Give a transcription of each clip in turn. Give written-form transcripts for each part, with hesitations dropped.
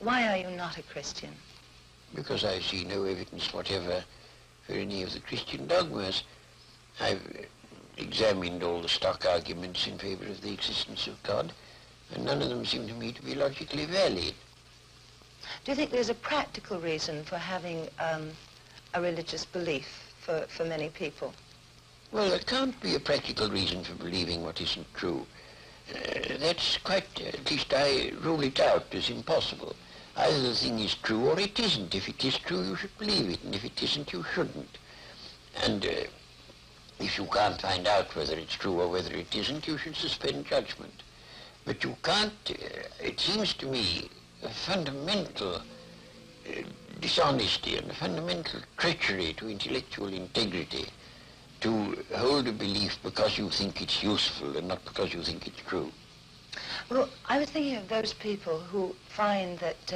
Why are you not a Christian? Because I see no evidence whatever for any of the Christian dogmas. I've examined all the stock arguments in favor of the existence of God, and none of them seem to me to be logically valid. Do you think there's a practical reason for having a religious belief for many people? Well, there can't be a practical reason for believing what isn't true. That's quite, at least I rule it out as impossible. Either the thing is true or it isn't. If it is true, you should believe it, and if it isn't, you shouldn't. And if you can't find out whether it's true or whether it isn't, you should suspend judgment. But you can't, it seems to me, a fundamental dishonesty and a fundamental treachery to intellectual integrity to hold a belief because you think it's useful and not because you think it's true. Well, I was thinking of those people who find that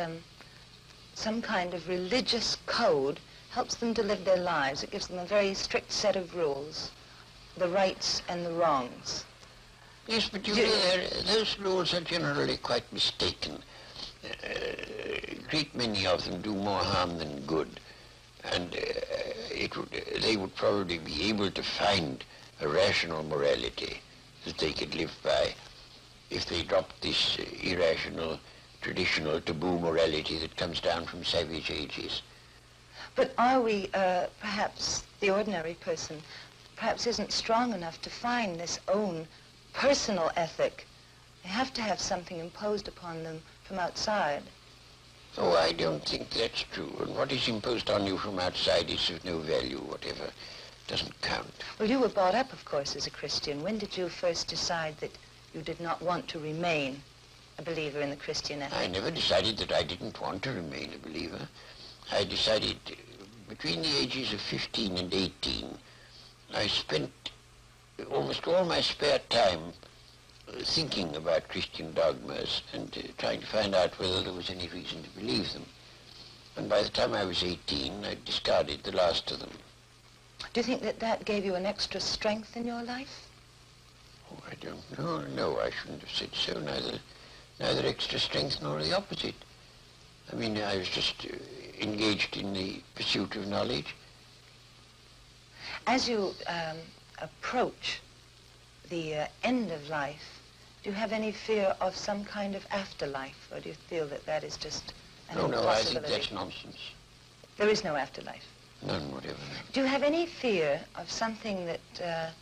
some kind of religious code helps them to live their lives. It gives them a very strict set of rules, the rights and the wrongs. Yes, but you know, those rules are generally quite mistaken. A great many of them do more harm than good. And they would probably be able to find a rational morality that they could live by if they dropped this irrational, traditional, taboo morality that comes down from savage ages. But are we, perhaps the ordinary person, perhaps isn't strong enough to find this own personal ethic? They have to have something imposed upon them from outside. Oh, I don't think that's true. And what is imposed on you from outside is of no value whatever. Doesn't count. Well, you were brought up, of course, as a Christian. When did you first decide that you did not want to remain a believer in the Christian ethic? I never decided that I didn't want to remain a believer. I decided between the ages of 15 and 18, I spent almost all my spare time thinking about Christian dogmas and trying to find out whether there was any reason to believe them. And by the time I was 18, I discarded the last of them. Do you think that that gave you an extra strength in your life? Oh, I don't know. No, I shouldn't have said so. Neither extra strength nor the opposite. I mean, I was just engaged in the pursuit of knowledge. As you approach the end of life, do you have any fear of some kind of afterlife, or do you feel that that is just an impossibility? No, I think that's nonsense. There is no afterlife? None whatever. Do you have any fear of something that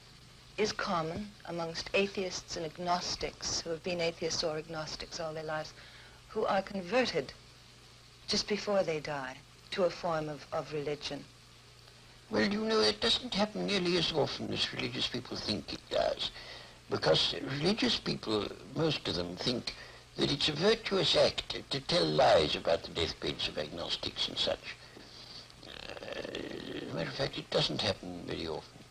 is common amongst atheists and agnostics who have been atheists or agnostics all their lives, who are converted just before they die to a form of religion? Well, you know, it doesn't happen nearly as often as religious people think it does. Because religious people, most of them, think that it's a virtuous act to tell lies about the deathbeds of agnostics and such. As a matter of fact, it doesn't happen very often.